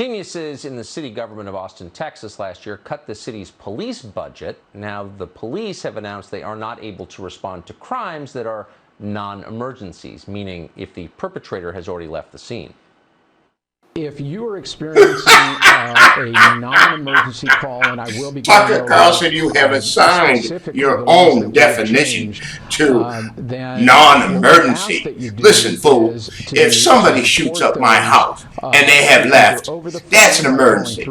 Geniuses in the city government of Austin, Texas last year cut the city's police budget. Now the police have announced they are not able to respond to crimes that are non-emergencies, meaning if the perpetrator has already left the scene. If you are experiencing a non-emergency call, and I will be Tucker Carlson, you have assigned your own definition to non-emergency. Listen, fool, if somebody shoots up my house and they have left, that's an emergency.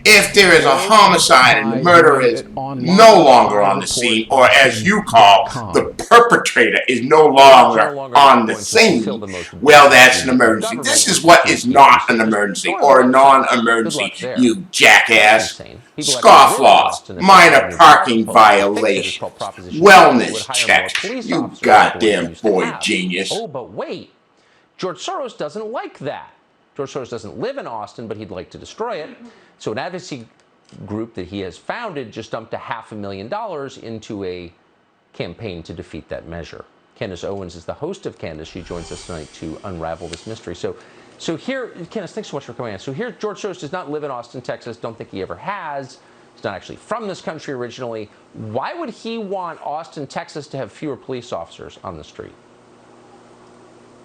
If there is a homicide and the murderer is no longer on the scene, or as you call, the perpetrator is no longer on the scene, well, that's an emergency. This is what is not an emergency or a non-emergency, you jackass. Scofflaws, minor parking violations, wellness checks, you goddamn boy genius. Oh, but wait, George Soros doesn't like that. George Soros doesn't live in Austin, but he'd like to destroy it. So an advocacy group that he has founded just dumped $500,000 into a campaign to defeat that measure. Candace Owens is the host of Candace. She joins us tonight to unravel this mystery. So here, Candace, thanks so much for coming on. So here, George Soros does not live in Austin, Texas. Don't think he ever has. He's not actually from this country originally. Why would he want Austin, Texas to have fewer police officers on the street?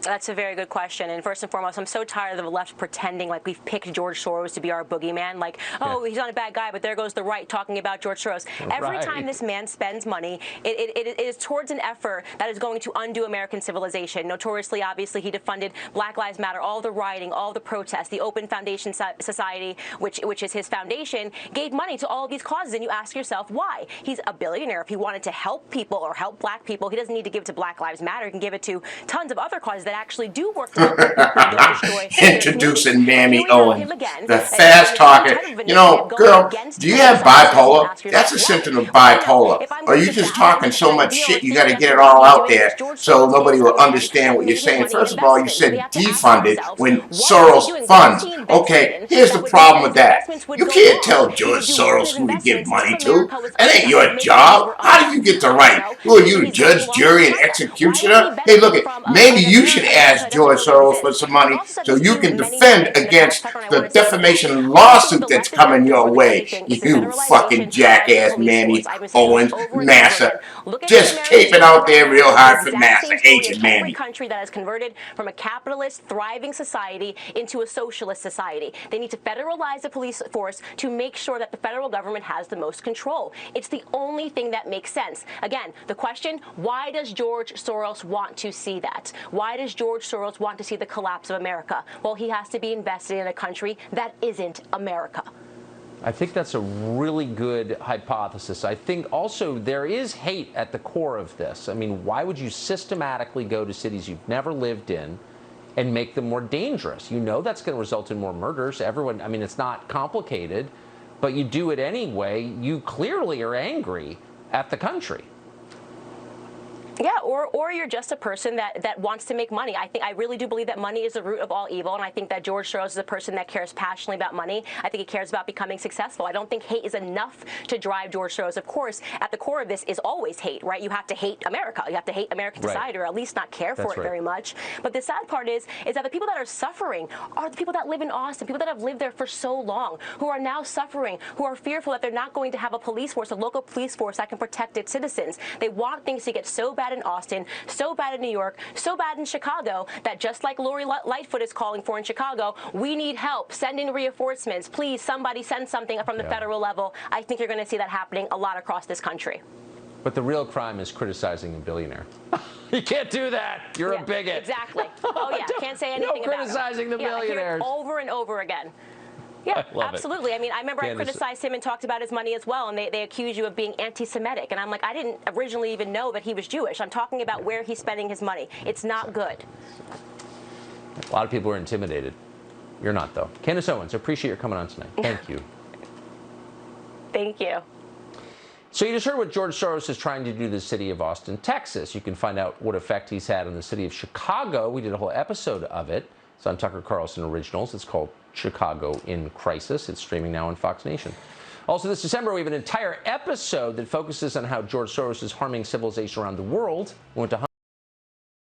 That's a very good question. And first and foremost, I'm so tired of the left pretending like we've picked George Soros to be our boogeyman. Like, oh, he's not a bad guy, but there goes the right talking about George Soros. Every time this man spends money, it is towards an effort that is going to undo American civilization. Notoriously, obviously, he defunded Black Lives Matter, all the rioting, all the protests, the Open Foundation Society, which is his foundation, gave money to all of these causes. And you ask yourself, why? He's a billionaire. If he wanted to help people or help black people, he doesn't need to give it to Black Lives Matter. He can give it to tons of other causes that actually do work to help Introducing Mammy Owens, the fast talker. You know, girl, do you have bipolar? That's a symptom of bipolar. Or you just talking so much shit, you got to get it all out there so nobody will understand what you're saying. First of all, you said defunded when Soros funds. Okay, here's the problem with that. You can't tell George Soros who to give money to. That ain't your job. How do you get the right? Who are you, judge, jury, and executioner? Hey, look, maybe you should ask George Soros for some money so you can defend against the defamation lawsuit that's coming your way. You fucking jackass, Mammy Owens, NASA. Just keep it out there real hard for NASA, agent Mammy. Every country that has converted from a capitalist, thriving society into a socialist society. They need to federalize the police force to make sure that the federal government has the most control. It's the only thing that makes sense. Again, the question, why does George Soros want to see that? Why does George Soros want to see the collapse of America? Well, he has to be invested in a country that isn't America. I think that's a really good hypothesis. I think also there is hate at the core of this. I mean, why would you systematically go to cities you've never lived in and make them more dangerous? You know that's going to result in more murders. Everyone, I mean, it's not complicated, but you do it anyway. You clearly are angry at the country. Yeah, or you're just a person that wants to make money. I really do believe that money is the root of all evil, and I think that George Soros is a person that cares passionately about money. I think he cares about becoming successful. I don't think hate is enough to drive George Soros. Of course, at the core of this is always hate, right? You have to hate America. You have to hate American society, or at least not care for it very much. But the sad part is that the people that are suffering are the people that live in Austin, people that have lived there for so long, who are now suffering, who are fearful that they're not going to have a police force, a local police force that can protect its citizens. They want things to get so bad in Austin, so bad in New York, so bad in Chicago that just like Lori Lightfoot is calling for in Chicago, we need help. Send in reinforcements. Please, somebody send something from the federal level. I think you're going to see that happening a lot across this country. But the real crime is criticizing a billionaire. You can't do that. You're a bigot. Exactly. Oh, yeah. Can't say anything about it. Criticizing the billionaires. Over and over again. Yeah, absolutely. I mean, I remember I criticized him and talked about his money as well, and they accuse you of being anti-Semitic. And I'm like, I didn't originally even know that he was Jewish. I'm talking about where he's spending his money. It's not good. A lot of people are intimidated. You're not, though. Candace Owens, I appreciate your coming on tonight. Thank you. Thank you. So you just heard what George Soros is trying to do to the city of Austin, Texas. You can find out what effect he's had on the city of Chicago. We did a whole episode of it. It's on Tucker Carlson Originals. It's called Chicago in Crisis. It's streaming now on Fox Nation. Also this December, we have an entire episode that focuses on how George Soros is harming civilization around the world. We went to